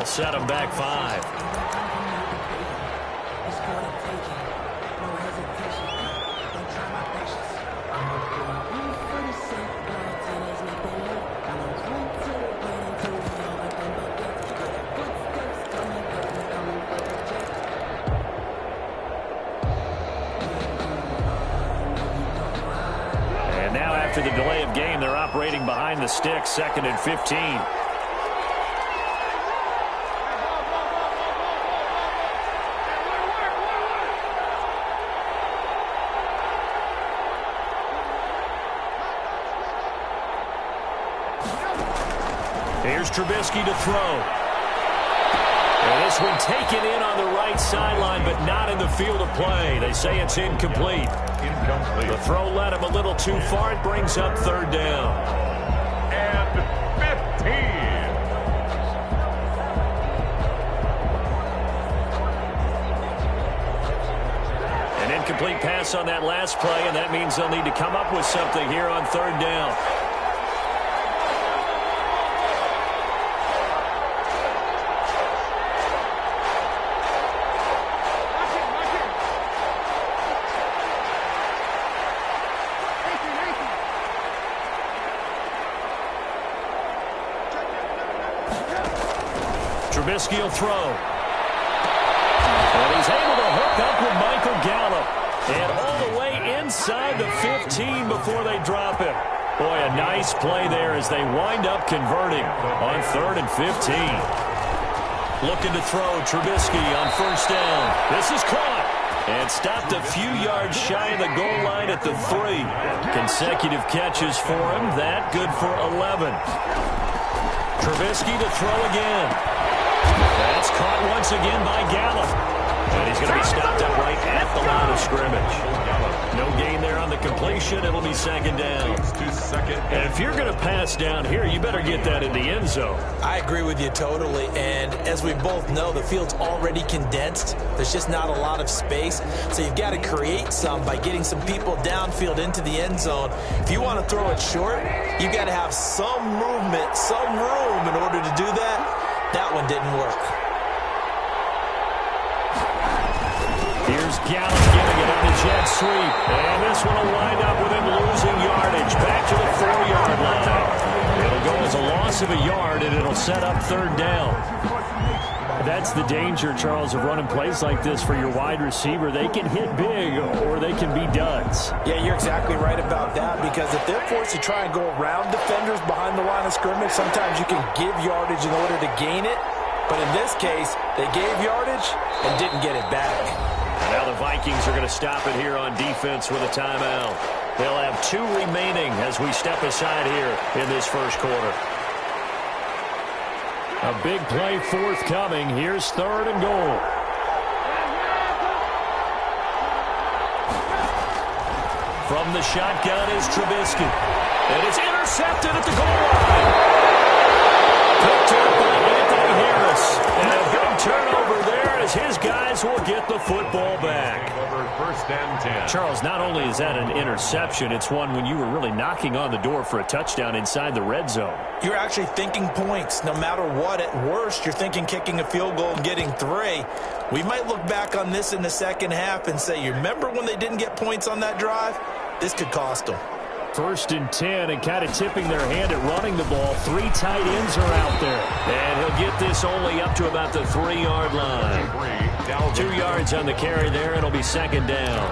set them back 5. And now after the delay of game, they're operating behind the sticks, 2nd and 15. Here's Trubisky to throw. And this one taken in on the right sideline, but not in the field of play. They say it's incomplete. The throw led him a little too far. It brings up 3rd down. And 15. An incomplete pass on that last play, and that means they'll need to come up with something here on 3rd down. Trubisky will throw. And he's able to hook up with Michael Gallup. And all the way inside the 15 before they drop it. Boy, a nice play there as they wind up converting on 3rd and 15. Looking to throw Trubisky on 1st down. This is caught. And stopped a few yards shy of the goal line at the 3. Consecutive catches for him. That good for 11. Trubisky to throw again. That's caught once again by Gallup. And he's going to be stopped up right at the line of scrimmage. No gain there on the completion. It'll be 2nd down. And if you're going to pass down here, you better get that in the end zone. I agree with you totally. And as we both know, the field's already condensed. There's just not a lot of space. So you've got to create some by getting some people downfield into the end zone. If you want to throw it short, you've got to have some movement, some room in order to do that. That one didn't work. Here's Gallup giving it on the jet sweep. And this one will wind up with him losing yardage. Back to the 4-yard line. It'll go as a loss of a yard, and it'll set up 3rd down. That's the danger, Charles, of running plays like this for your wide receiver. They can hit big, or they can be duds. Yeah, you're exactly right about that, because if they're forced to try and go around defenders behind the line of scrimmage, sometimes you can give yardage in order to gain it. But in this case, they gave yardage and didn't get it back. And now the Vikings are going to stop it here on defense with a timeout. They'll have 2 remaining as we step aside here in this first quarter. A big play forthcoming. Here's 3rd and goal. From the shotgun is Trubisky. And it's intercepted at the goal line. Picked up by Anthony Harris. And a big turnover there as his guys will get the football back. 1st and 10. Charles, not only is that an interception, it's one when you were really knocking on the door for a touchdown inside the red zone. You're actually thinking points. No matter what, at worst, you're thinking kicking a field goal and getting 3. We might look back on this in the second half and say, you remember when they didn't get points on that drive? This could cost them. 1st and 10, and kind of tipping their hand at running the ball. 3 tight ends are out there. And he'll get this only up to about the 3-yard line. 2 yards on the carry there. It'll be 2nd down.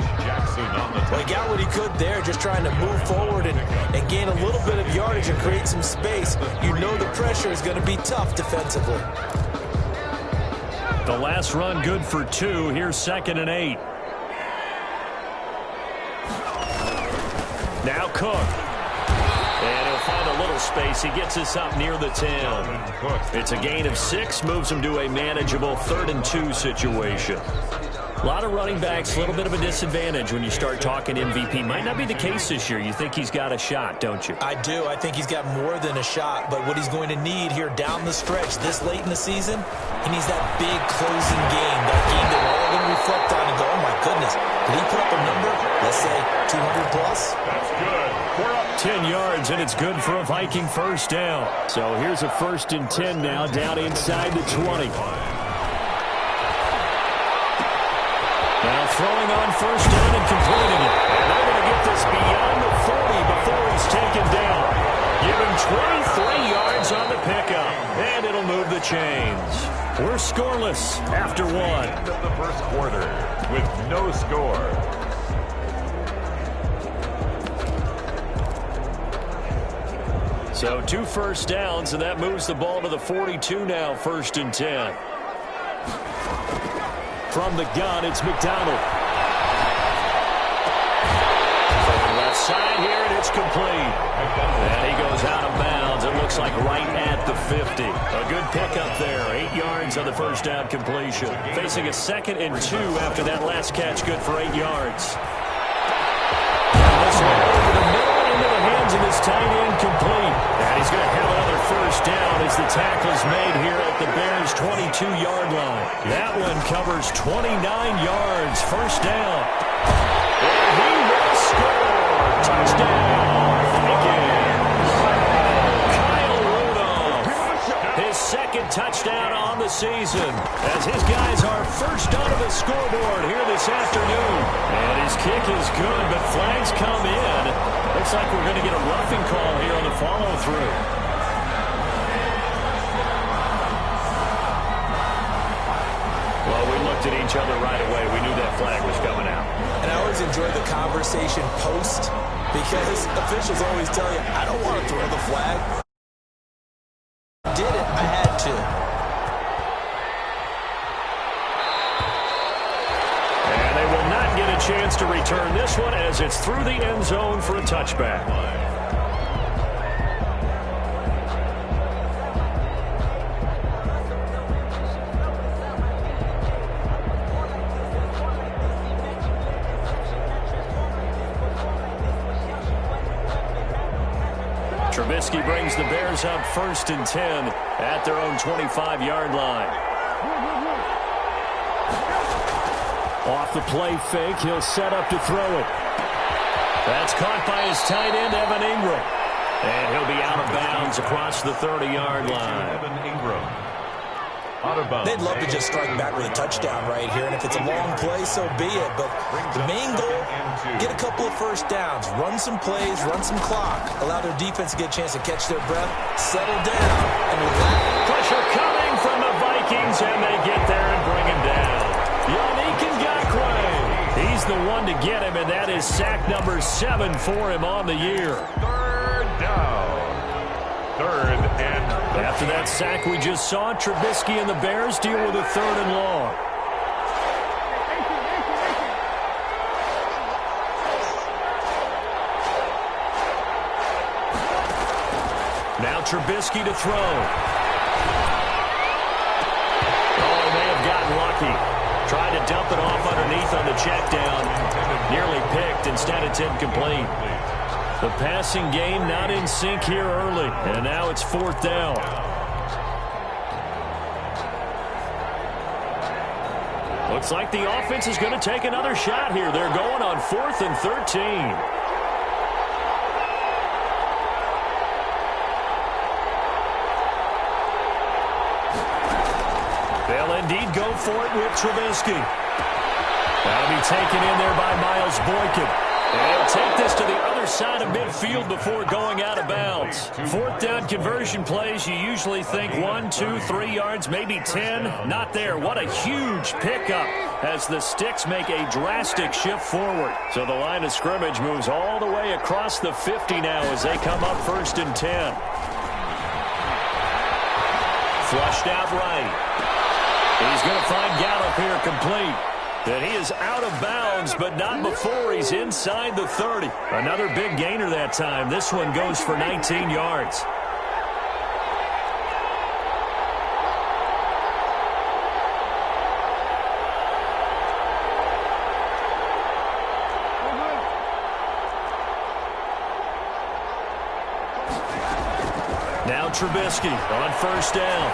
Well, he got what he could there, just trying to move forward and gain a little bit of yardage and create some space. You know the pressure is going to be tough defensively. The last run good for 2. Here's 2nd and 8. Now Cook. And he'll find a little space. He gets us up near the 10. It's a gain of 6. Moves him to a manageable 3rd and 2 situation. A lot of running backs, a little bit of a disadvantage when you start talking MVP. Might not be the case this year. You think he's got a shot, don't you? I do. I think he's got more than a shot. But what he's going to need here down the stretch this late in the season, he needs that big closing game. That game that we're all going to reflect on and go, oh, my goodness. Did he put up a number, let's say 200 plus? That's good. We're up 10 yards, and it's good for a Viking first down. So here's a 1st and 10 now, down inside the 20. Now throwing on 1st down and completing it. And they're going to get this beyond the 40 before he's taken down. Give him 23 yards on the pickup, and it'll move the chains. We're scoreless after one. end of the first quarter with no score. So 2 first downs, and that moves the ball to the 42 now, 1st and 10. From the gun, it's McDonald. From the left side here, and it's complete. And he goes out of bounds. It looks like right at the 50. A good pickup there. 8 yards on the 1st down completion. Facing a 2nd and 2 after that last catch, good for 8 yards. And this one over the middle into the hands of his tight end, complete. And he's going to have another 1st down as the tackle is made here at the Bears' 22-yard line. That one covers 29 yards, 1st down. And he will score. Touchdown, Vikings. Kyle Rudolph, his 2nd touchdown on the season, as his guys are first onto the scoreboard here this afternoon. And his kick is good, but flags come in. Looks like we're going to get a roughing call here on the follow-through. Well, we looked at each other right away. We knew that flag was coming out. And I always enjoy the conversation post, because officials always tell you, I don't want to throw the flag. Did it, I had to. And they will not get a chance to return this one as it's through the end zone for a touchback. Trubisky brings the Bears up 1st and 10 at their own 25-yard line. Off the play fake, he'll set up to throw it. That's caught by his tight end, Evan Ingram. And he'll be out of bounds across the 30-yard line. Evan Ingram. Out of bounds. They'd love to just strike back with a touchdown right here, and if it's a long play, so be it. But the main goal, get a couple of 1st downs, run some plays, run some clock, allow their defense to get a chance to catch their breath, settle down, and relax. Pressure coming from the Vikings, and they get there and bring him down. Yannick Ngakoue, he's the one to get him, and that is sack number 7 for him on the year. 3rd down. 3rd and 13. After that sack we just saw, Trubisky and the Bears deal with a 3rd and long. Now Trubisky to throw. Oh, he may have gotten lucky. Tried to dump it off underneath on the check down. Nearly picked. Instead it's incomplete. The passing game not in sync here early. And now it's 4th down. Looks like the offense is going to take another shot here. They're going on 4th and 13. They'll indeed go for it with Trubisky. That'll be taken in there by Miles Boykin. And he'll take this to the other side of midfield before going out of bounds. 4th down conversion plays, you usually think 1, 2, 3 yards, maybe 10. Not there. What a huge pickup as the sticks make a drastic shift forward. So the line of scrimmage moves all the way across the 50 now as they come up 1st and 10. Flushed out right. He's going to find Gallup here complete. And he is out of bounds, but not before he's inside the 30. Another big gainer that time. This one goes for 19 yards. Now Trubisky on 1st down.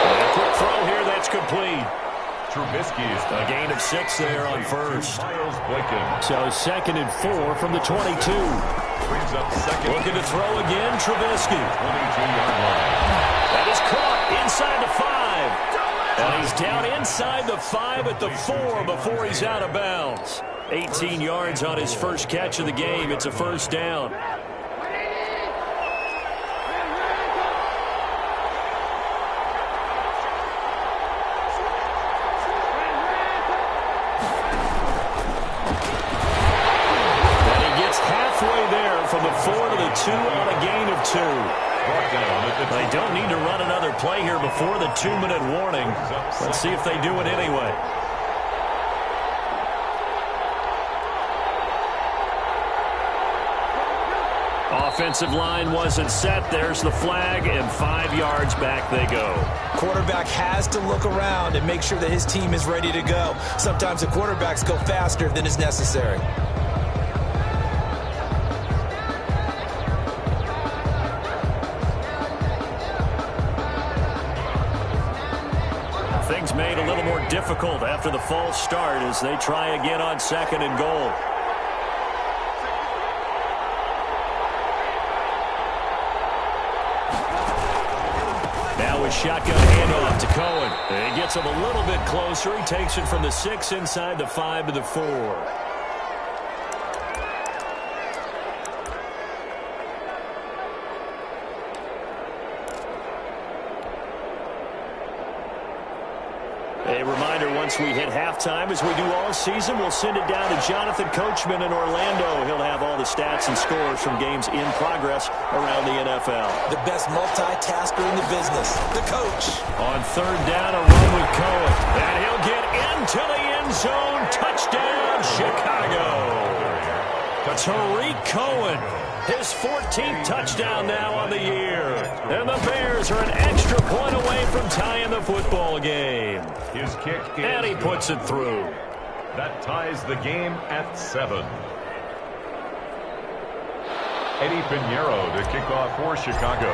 And a quick throw here, that's complete. Trubisky's A gain of 6 there on first. Miles Boykin. So 2nd and 4 from the 22. Brings up second. Looking to throw again, Trubisky. 22-yard line. That is caught inside the 5. And he's down inside the 5 at the 4 before he's out of bounds. 18 yards on his first catch of the game. It's a first down. From the 4 to the 2 on a gain of 2. They don't need to run another play here before the 2-minute warning. Let's see if they do it anyway. Offensive line wasn't set. There's the flag, and 5 yards back they go. Quarterback has to look around and make sure that his team is ready to go. Sometimes the quarterbacks go faster than is necessary. Things made a little more difficult after the false start as they try again on 2nd and goal. Now a shotgun handoff to Cohen. He gets him a little bit closer. He takes it from the 6 inside the 5 to the 4. A reminder, once we hit halftime, as we do all season, we'll send it down to Jonathan Coachman in Orlando. He'll have all the stats and scores from games in progress around the NFL. The best multitasker in the business, the coach. On 3rd down, a run with Cohen. And he'll get into the end zone. Touchdown, Chicago. Tariq Cohen, his 14th touchdown now on the year. And the Bears are an extra point away from tying the football game. His kick is And he puts it through. That ties the game at 7. Eddie Pinheiro to kick off for Chicago.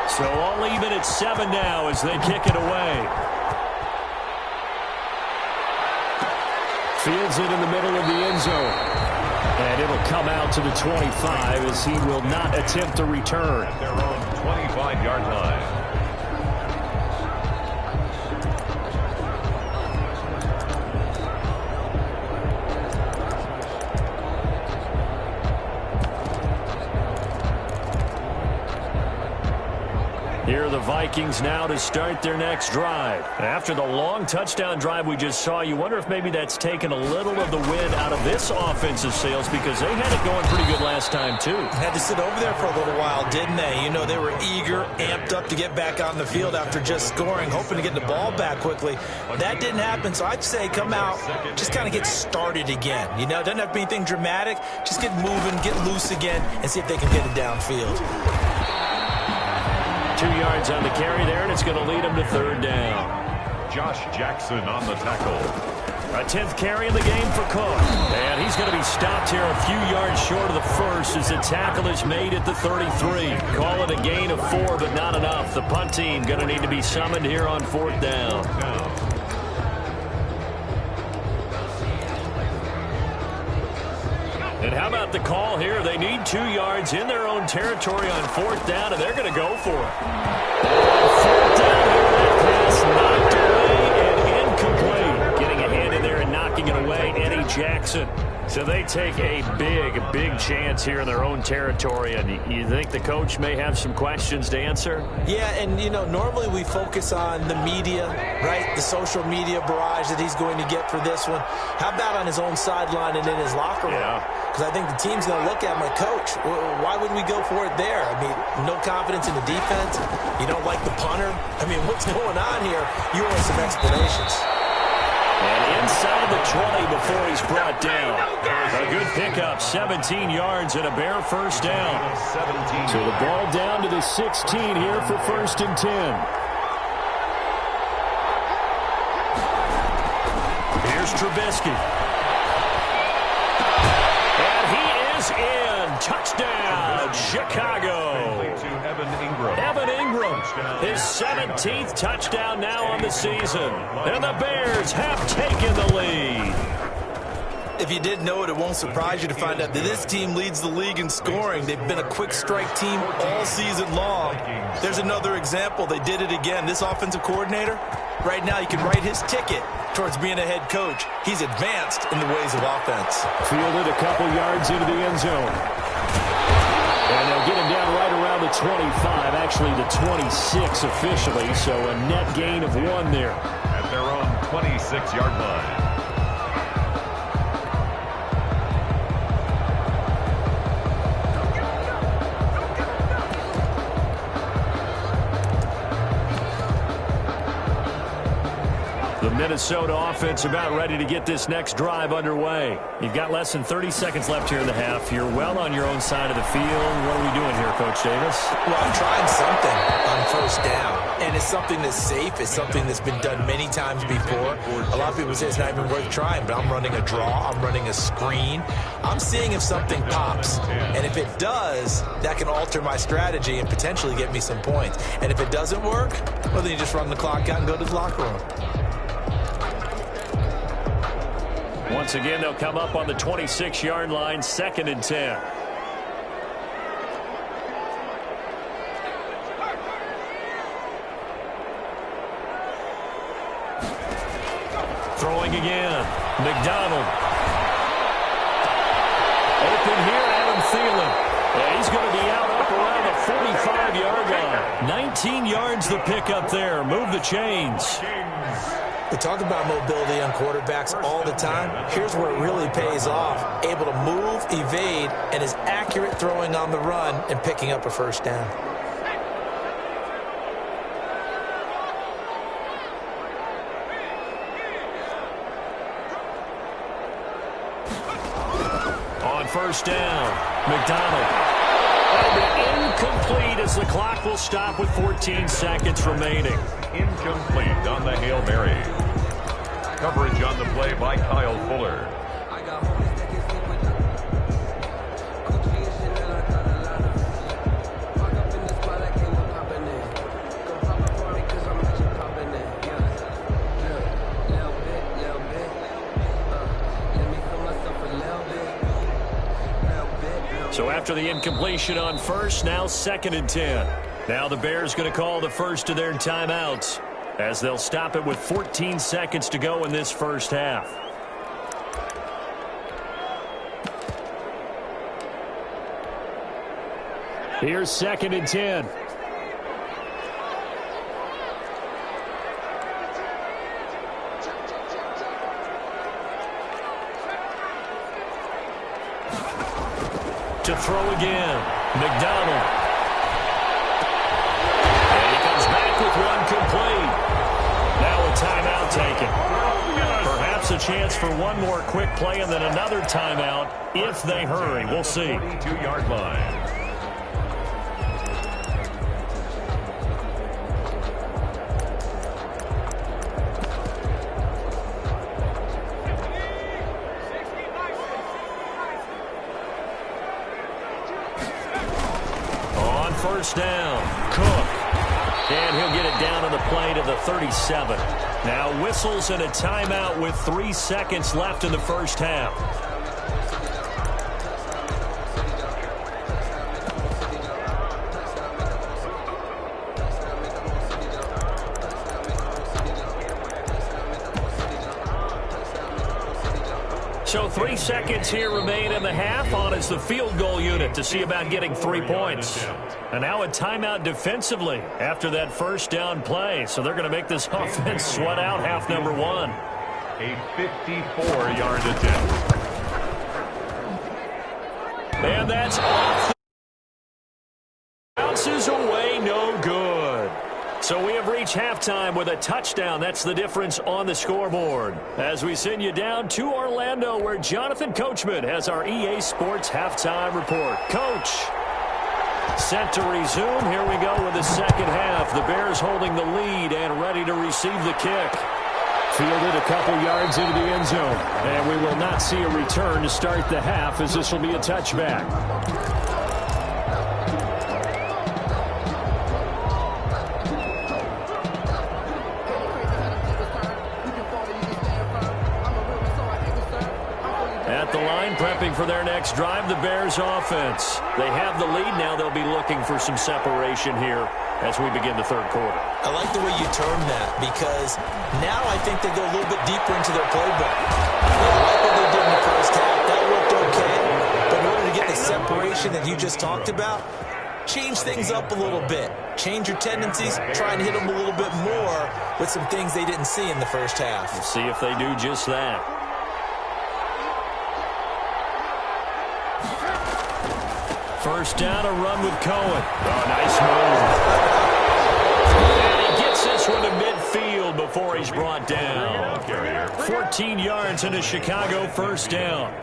So all even at 7 now as they kick it away. Fields it in the middle of the end zone. And it'll come out to the 25 as he will not attempt to return. At their own 25-yard line. Here are the Vikings now to start their next drive. After the long touchdown drive we just saw, you wonder if maybe that's taken a little of the wind out of this offensive sails because they had it going pretty good last time, too. Had to sit over there for a little while, didn't they? You know, they were eager, amped up to get back on the field after just scoring, hoping to get the ball back quickly. That didn't happen, so I'd say come out, just kind of get started again. You know, it doesn't have to be anything dramatic. Just get moving, get loose again, and see if they can get it downfield. 2 yards on the carry there, and it's going to lead him to 3rd down. Josh Jackson on the tackle. A 10th carry in the game for Cook. And he's going to be stopped here a few yards short of the first as the tackle is made at the 33. Call it a gain of 4, but not enough. The punt team going to need to be summoned here on 4th down. And how about the call here? They need 2 yards in their own territory on 4th down, and they're going to go for it. 4th down here, that pass knocked away and incomplete. Getting a hand in there and knocking it away, Eddie Jackson. So they take a big chance here in their own territory, and you think the coach may have some questions to answer? Yeah, and, you know, normally we focus on the media, right, the social media barrage that he's going to get for this one. How about on his own sideline and in his locker room? Yeah. Because I think the team's going to look at him like, Coach, why would we go for it there? I mean, no confidence in the defense. You don't like the punter. I mean, what's going on here? You want some explanations. And inside the 20 before he's brought down. A good pickup, 17 yards and a Bear first down. 17. So the ball down to the 16 here for 1st and 10. Here's Trubisky. And he is in. Touchdown, Chicago. To Evan Ingram. Evan Ingram His 17th touchdown now on the season. And the Bears have taken the lead. If you didn't know it, it won't surprise you to find out that this team leads the league in scoring. They've been a quick strike team all season long. There's another example. They did it again. This offensive coordinator, right now you can write his ticket towards being a head coach. He's advanced in the ways of offense. Fielded a couple yards into the end zone. And they'll get him down right around the 25, actually the 26 officially, so a net gain of 1 there. At their own 26-yard line. The Minnesota offense about ready to get this next drive underway. You've got less than 30 seconds left here in the half. You're well on your own side of the field. What are we doing here, Coach Davis? Well, I'm trying something on first down, and it's something that's safe. It's something that's been done many times before. A lot of people say it's not even worth trying, but I'm running a draw. I'm running a screen. I'm seeing if something pops, and if it does, that can alter my strategy and potentially get me some points. And if it doesn't work, well, then you just run the clock out and go to the locker room. Once again, they'll come up on the 26-yard line, 2nd and 10. Throwing again. McDonald. Open here, Adam Thielen. Yeah, he's going to be out up around the 45-yard line. 19 yards the pickup there. Move the chains. We talk about mobility on quarterbacks all the time. Here's where it really pays off. Able to move, evade, and is accurate throwing on the run and picking up a first down. On first down, McDonald. And incomplete as the clock will stop with 14 seconds remaining. Incomplete on the Hail Mary. Coverage on the play by Kyle Fuller. So after the incompletion on first, now 2nd and 10. Now the Bears going to call the first of their timeouts as they'll stop it with 14 seconds to go in this first half. Here's 2nd and 10. To throw again, McDonald. And he comes back with one complete. Now a timeout taken. Perhaps a chance for one more quick play and then another timeout if they hurry. We'll see. 22-yard line. First down, Cook. And he'll get it down on the play to the 37. Now whistles and a timeout with 3 seconds left in the first half. So 3 seconds here remain in the half on as the field goal unit to see about getting 3 points. And now a timeout defensively after that first down play. So they're going to make this offense sweat out half number 1. A 54-yard attempt. And that's off. Bounces away, no good. So we have reached halftime with a touchdown. That's the difference on the scoreboard. As we send you down to Orlando, where Jonathan Coachman has our EA Sports halftime report. Coach, set to resume. Here we go with the second half. The Bears holding the lead and ready to receive the kick. Fielded a couple yards into the end zone. And we will not see a return to start the half, as this will be a touchback. for their next drive, the Bears offense. They have the lead now. They'll be looking for some separation here as we begin the third quarter. I like the way you term that, because now I think they go a little bit deeper into their playbook. They like what they did in the first half. That worked okay. But in order to get the separation that you just talked about, change things up a little bit. Change your tendencies. Try and hit them a little bit more with some things they didn't see in the first half. We'll see if they do just that. First down, a run with Cohen. Oh, nice move. And he gets this one to midfield before he's brought down. 14 yards into Chicago, first down.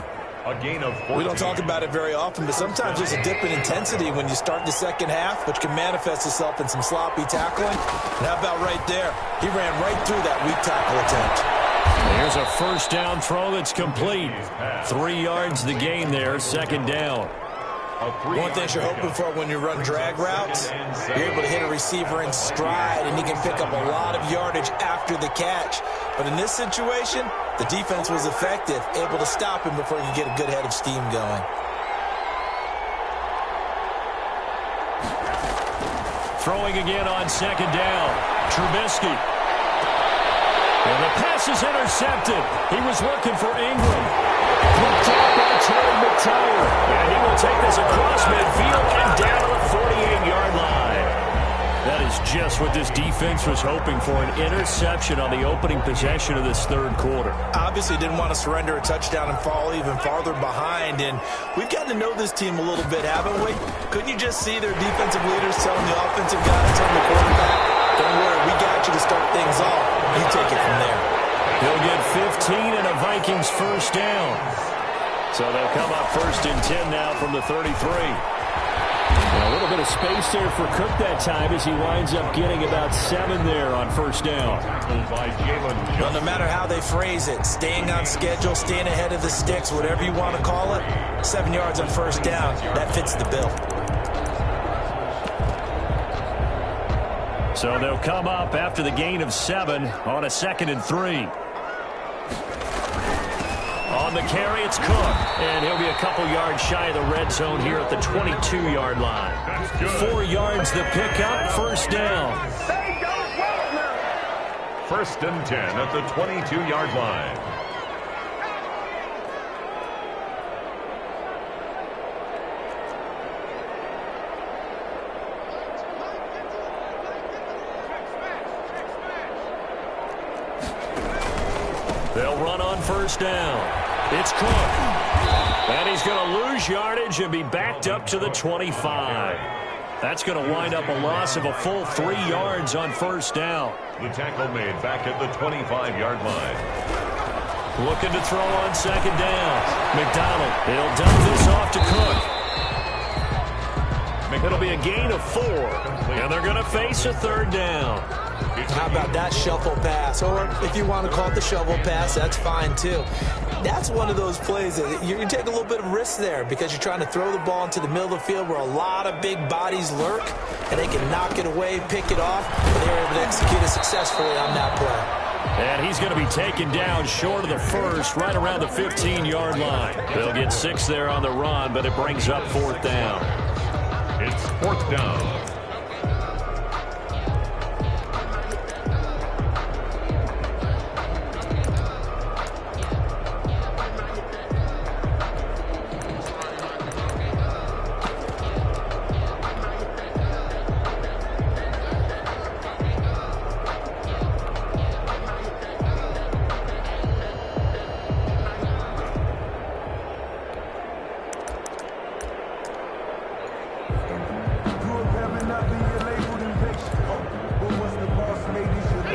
A gain of 14. We don't talk about it very often, but sometimes there's a dip in intensity when you start the second half, which can manifest itself in some sloppy tackling. And how about right there? He ran right through that weak tackle attempt. Here's a first down throw that's complete. 3 yards the gain there, second down. One thing you're hoping for when you run drag routes, you're able to hit a receiver in stride, and he can pick up a lot of yardage after the catch. But in this situation, the defense was effective, able to stop him before he could get a good head of steam going. Throwing again on second down. Trubisky. And the pass is intercepted. He was looking for Ingram. Picked up by Terry McTire. And he will take this across midfield and down to the 48-yard line. That is just what this defense was hoping for, an interception on the opening possession of this third quarter. Obviously didn't want to surrender a touchdown and fall even farther behind. And we've gotten to know this team a little bit, haven't we? Couldn't you just see their defensive leaders telling the offensive guys, telling the quarterback, don't worry, we got you to start things off. You take it from there. He'll get 15 and a Vikings first down. So they'll come up first and 10 now from the 33. And a little bit of space there for Cook that time as he winds up getting about 7 there on first down. Well, no matter how they phrase it, staying on schedule, staying ahead of the sticks, whatever you want to call it, 7 yards on first down, that fits the bill. So they'll come up after the gain of 7 on a 2nd and 3. On the carry, it's Cook. And he'll be a couple yards shy of the red zone here at the 22-yard line. 4 yards the pickup, first down. First and 10 at the 22-yard line. They'll run on first down. It's Cook. And he's going to lose yardage and be backed up to the 25. That's going to wind up a loss of a full 3 yards on first down. The tackle made back at the 25-yard line. Looking to throw on second down. McDonald, he'll dump this off to Cook. It'll be a gain of 4. And they're going to face a third down. How about that shuffle pass? Or if you want to call it the shovel pass, that's fine too. That's one of those plays that you take a little bit of risk there because you're trying to throw the ball into the middle of the field where a lot of big bodies lurk, and they can knock it away, pick it off, and they're able to execute it successfully on that play. And he's going to be taken down short of the first, right around the 15-yard line. They'll get 6 there on the run, but it brings up 4th down. It's 4th down.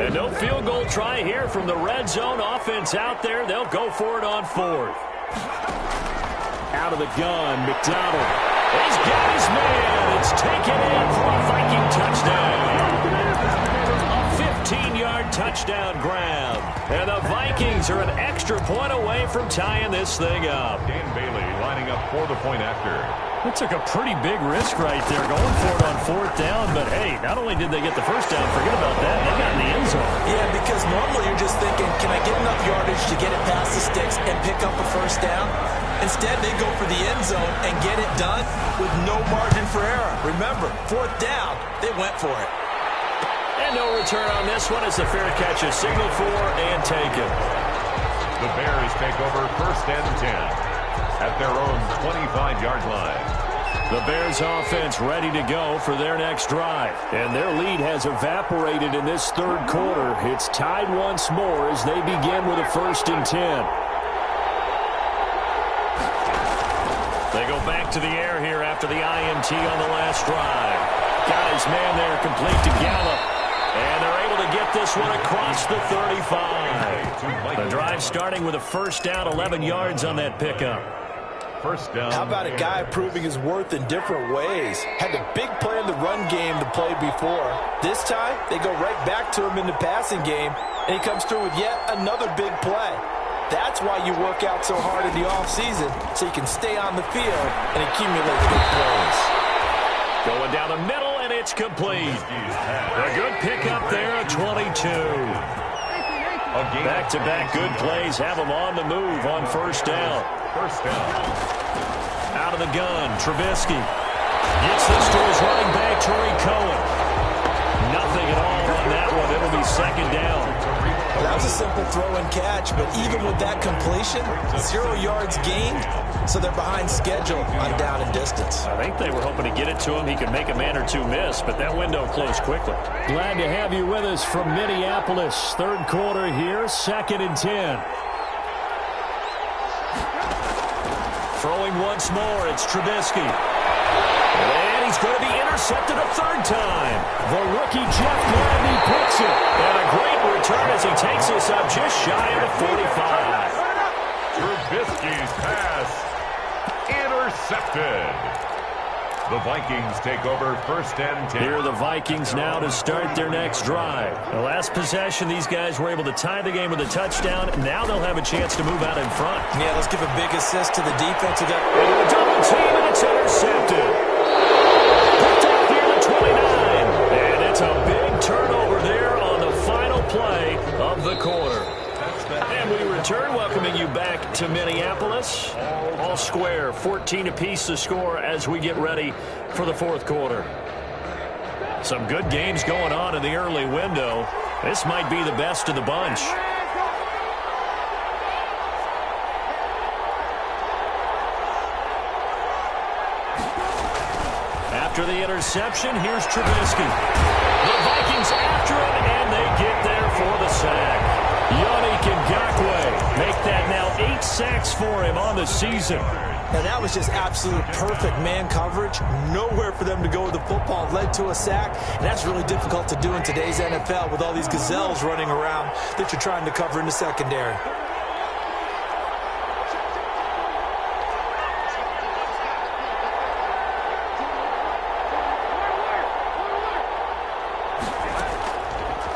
And no field goal try here from the red zone. Offense out there. They'll go for it on 4th. Out of the gun, McDonald. He's got his man. It's taken in for a Viking touchdown. A 15-yard touchdown grab. And the Vikings are an extra point away from tying this thing up. Dan Bailey lining up for the point after. It took a pretty big risk right there going for it on 4th down. But, hey, not only did they get the first down, forget about that, they got in the end zone. Yeah, because normally you're just thinking, can I get enough yardage to get it past the sticks and pick up a first down? Instead, they go for the end zone and get it done with no margin for error. Remember, 4th down, they went for it. And no return on this one as the fair catch is signaled for and taken. The Bears take over 1st and 10 at their own 25-yard line. The Bears offense ready to go for their next drive. And their lead has evaporated in this 3rd quarter. It's tied once more as they begin with a 1st and 10. They go back to the air here after the INT on the last drive. Got his man there complete to Gallup. And they're able to get this one across the 35. The drive starting with a 1st down, 11 yards on that pickup. 1st down. How about a guy proving his worth in different ways? Had a big play in the run game to play before. This time, they go right back to him in the passing game, and he comes through with yet another big play. That's why you work out so hard in the offseason, so you can stay on the field and accumulate good plays. Going down the middle, and it's complete. A good pickup there, a 22. Back-to-back good plays have them on the move on 1st down. 1st down. Out of the gun, Trubisky gets this to his running back, Torrey Cohen. Nothing at all on that one. It'll be 2nd down. Well, that was a simple throw and catch, but even with that completion, 0 yards gained, so they're behind schedule on down and distance. I think they were hoping to get it to him. He could make a man or two miss, but that window closed quickly. Glad to have you with us from Minneapolis. 3rd quarter here, 2nd and 10. Throwing once more, it's Trubisky. And he's going to be intercepted a 3rd time. The rookie Jeff Gladney picks it. And a great return as he takes this up just shy of the 45. Trubisky's pass intercepted. The Vikings take over 1st and 10. Here are the Vikings now to start their next drive. The last possession, these guys were able to tie the game with a touchdown. Now they'll have a chance to move out in front. Yeah, let's give a big assist to the defense. Into a double team, and it's intercepted. Picked up here at 29. And it's a big turnover there on the final play of the quarter. And we return, welcoming you back to Minneapolis. All square, 14 apiece to score as we get ready for the 4th quarter. Some good games going on in the early window. This might be the best of the bunch. After the interception, here's Trubisky. The Vikings after him, and they get there for the sack. Yannick Ngakoue make that now 8 sacks for him on the season. And that was just absolute perfect man coverage. Nowhere for them to go with the football. Led to a sack. And that's really difficult to do in today's NFL with all these gazelles running around that you're trying to cover in the secondary.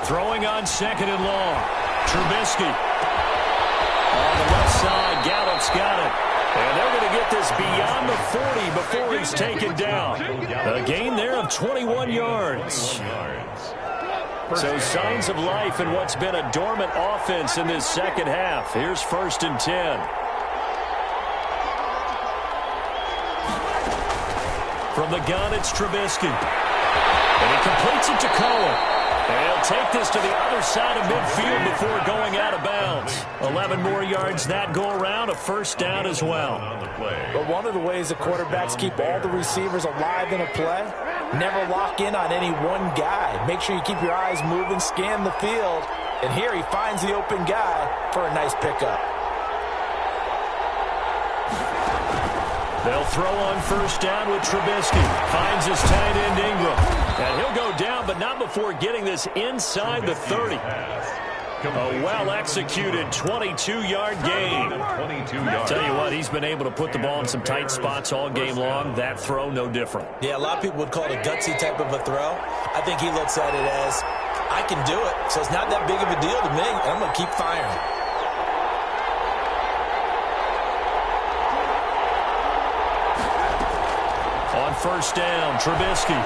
Throwing on 2nd and long. Trubisky. On the left side, Gallup's got it. And they're going to get this beyond the 40 before he's taken down. A gain there of 21 yards. So signs of life in what's been a dormant offense in this 2nd half. Here's 1st and 10. From the gun, it's Trubisky. And he completes it to Cohen. And he'll take this to the other side of midfield before going out of bounds. 11 more yards that go around, a 1st down as well. But one of the ways the quarterbacks keep all the receivers alive in a play, never lock in on any one guy. Make sure you keep your eyes moving, scan the field. And here he finds the open guy for a nice pickup. They'll throw on 1st down with Trubisky. Finds his tight end Ingram. And he'll go down, but not before getting this inside the 30. A well-executed 22-yard gain. Tell you what, he's been able to put the ball in some tight spots all game long. That throw, no different. Yeah, a lot of people would call it a gutsy type of a throw. I think he looks at it as, I can do it, so it's not that big of a deal to me, and I'm going to keep firing. On 1st down, Trubisky.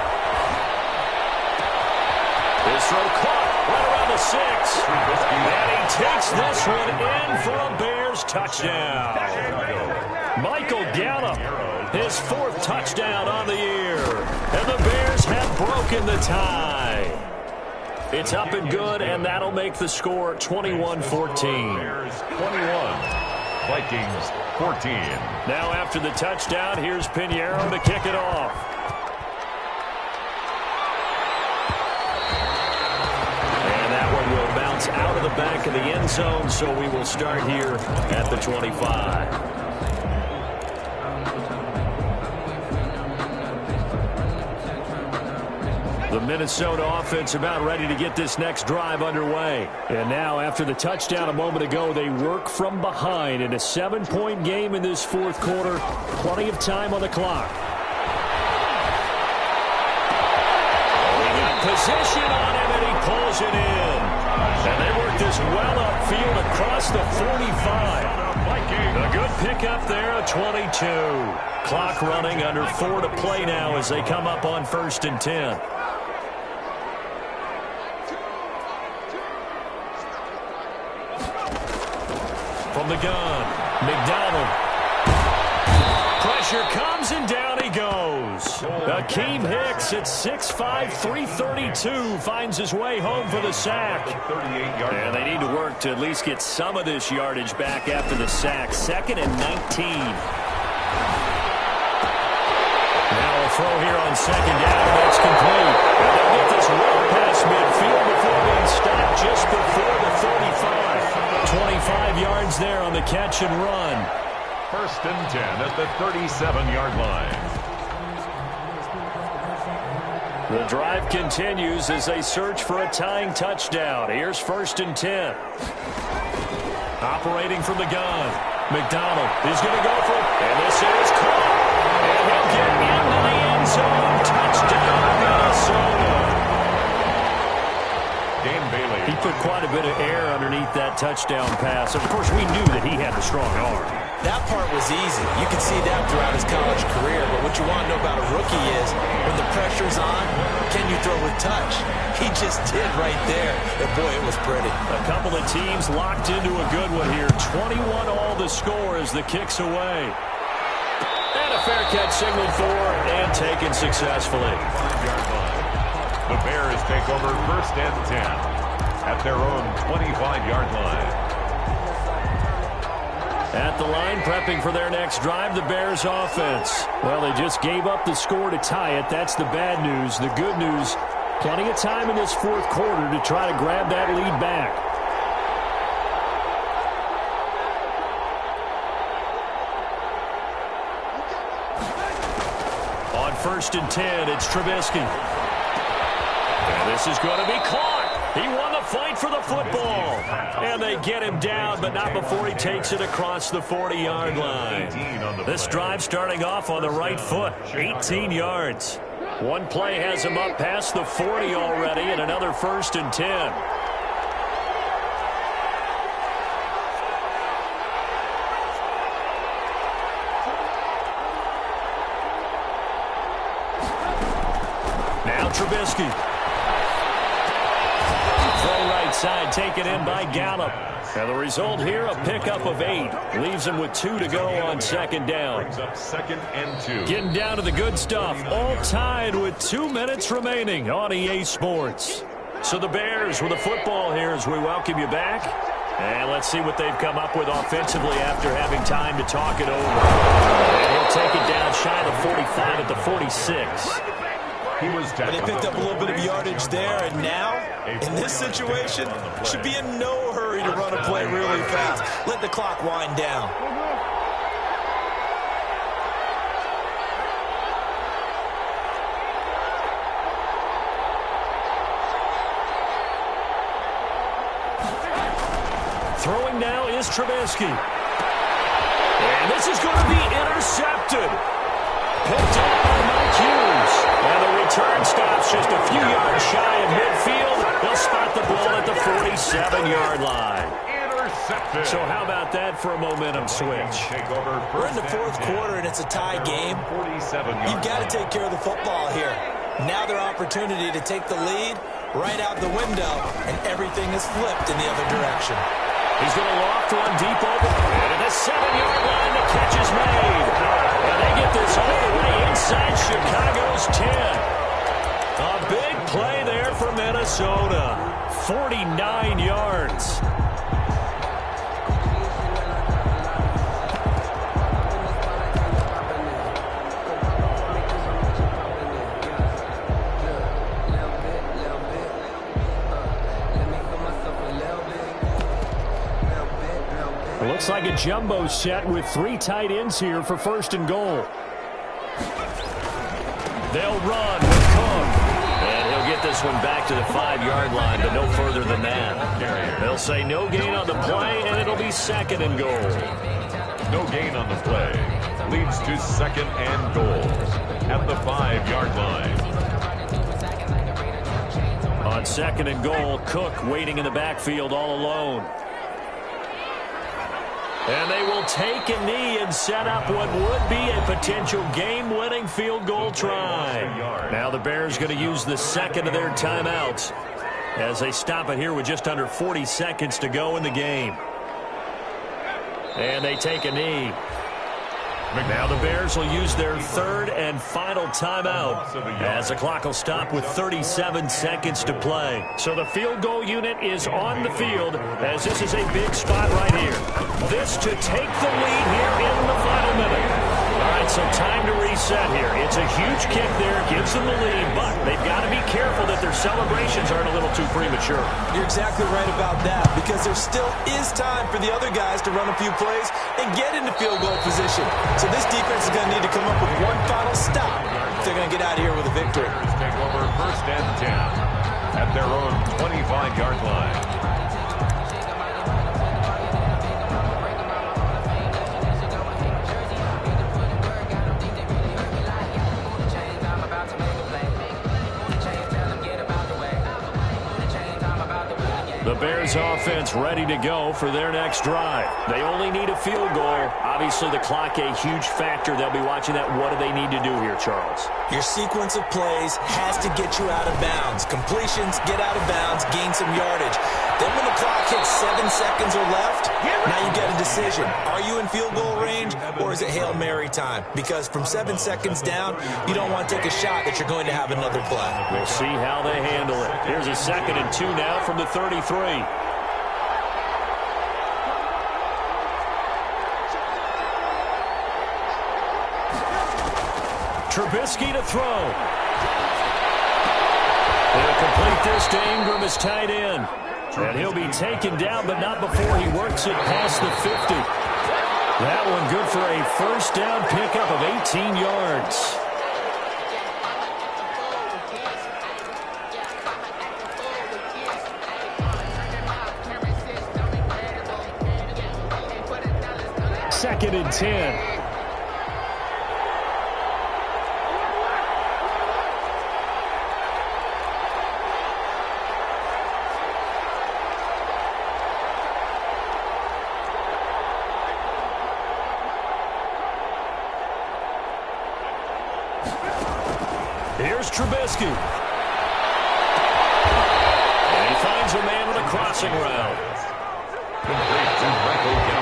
His throw caught right around the the 6. And he takes this one in for a Bears touchdown. Michael Gallup, his 4th touchdown on the year. And the Bears have broken the tie. It's up and good, and that'll make the score 21-14. Bears 21, Vikings 14. Now after the touchdown, here's Pinheiro to kick it off. And that one will bounce out of the back of the end zone, so we will start here at the 25. The Minnesota offense about ready to get this next drive underway. And now, after the touchdown a moment ago, they work from behind in a 7-point game in this 4th quarter. Plenty of time on the clock. We got position on him, and he pulls it in. And they work this well upfield across the 45. A good pickup there, a 22. Clock running, under 4 to play now as they come up on 1st and 10. From the gun, McDonald. Pressure comes, and down he goes. Akeem Hicks at 6'5", 332 finds his way home for the sack. And they need to work to at least get some of this yardage back after the sack. 2nd and 19. Now a throw here on 2nd down. That's complete. And they'll get this well past midfield before being stopped just before the 35. 25 yards there on the catch and run. 1st and 10 at the 37-yard line. The drive continues as they search for a tying touchdown. Here's 1st and 10. Operating from the gun. McDonald is going to go for it. And this is caught. And he'll get into the end zone. Touchdown, Minnesota. He put quite a bit of air underneath that touchdown pass. Of course, we knew that he had a strong arm. That part was easy. You can see that throughout his college career. But what you want to know about a rookie is when the pressure's on, can you throw with touch? He just did right there. And boy, it was pretty. A couple of teams locked into a good one here. 21 all the score as the kick's away. And a fair catch signaled for and taken successfully. The Bears take over 1st and 10 at their own 25-yard line. At the line, prepping for their next drive, the Bears offense. Well, they just gave up the score to tie it. That's the bad news. The good news, plenty of time in this 4th quarter to try to grab that lead back. On 1st and 10, it's Trubisky. And this is going to be caught. He won the fight for the football. And they get him down, but not before he takes it across the 40-yard line. This drive starting off on the right foot, 18 yards. One play has him up past the 40 already, and another 1st and 10. Now Trubisky. Throw right side, taken in by Gallup. And the result here, a pickup of 8. Leaves him with 2 to go on 2nd down. Brings up 2nd and 2. Getting down to the good stuff. All tied with 2 minutes remaining on EA Sports. So the Bears with the football here as we welcome you back. And let's see what they've come up with offensively after having time to talk it over. And he'll take it down shy of the 45 at the 46. He was But they picked up a little bit of yardage there, and now, in this situation, should be in no hurry to run a play really fast. Let the clock wind down. Throwing now is Trubisky. And this is going to be intercepted. Picked up by Mike Hughes. And the return stops just a few yards shy of midfield. They'll spot the ball at the 47-yard line. Intercepted. So how about that for a momentum switch? We're in the 4th quarter, and it's a tie game. 47 You've got to take care of the football here. Now their opportunity to take the lead right out the window, and everything is flipped in the other direction. He's going to loft one deep over. And at the 7-yard line, the catch is made. And they get this all the way inside Chicago's 10. A big play there for Minnesota. 49 yards. Looks like a jumbo set with 3 tight ends here for 1st and goal. They'll run with Cook. And he'll get this one back to the 5-yard line, but no further than that. They'll say no gain on the play, and it'll be 2nd and goal. No gain on the play. Leads to 2nd and goal at the 5-yard line. On 2nd and goal, Cook waiting in the backfield all alone. And they will take a knee and set up what would be a potential game-winning field goal try. Now the Bears going to use the 2nd of their timeouts as they stop it here with just under 40 seconds to go in the game. And they take a knee. Now the Bears will use their 3rd and final timeout as the clock will stop with 37 seconds to play. So the field goal unit is on the field as this is a big spot right here. This to take the lead here in the final minute. All right, so time to reset here. It's a huge kick there, gives them the lead, but they've got to be careful that their celebrations aren't a little too premature. You're exactly right about that because there still is time for the other guys to run a few plays and get into field goal position. So this defense is going to need to come up with one final stop if they're going to get out of here with a victory. Take over 1st and 10 at their own 25-yard line. The Bears offense ready to go for their next drive. They only need a field goal. Obviously, the clock a huge factor. They'll be watching that. What do they need to do here, Charles? Your sequence of plays has to get you out of bounds. Completions, get out of bounds, gain some yardage. Then when the clock hits 7 seconds or left, now you get a decision. Are you in field goal range or is it Hail Mary time? Because from 7 seconds down, you don't want to take a shot that you're going to have another play. We'll see how they handle it. Here's a 2nd and 2 now from the 33. Trubisky to throw. They'll complete this to Ingram as tight end. And he'll be taken down, but not before he works it past the 50. That one good for a 1st down pickup of 18 yards. Second and 10. Here's Trubisky. And he finds a man with a crossing route. Complete to Michael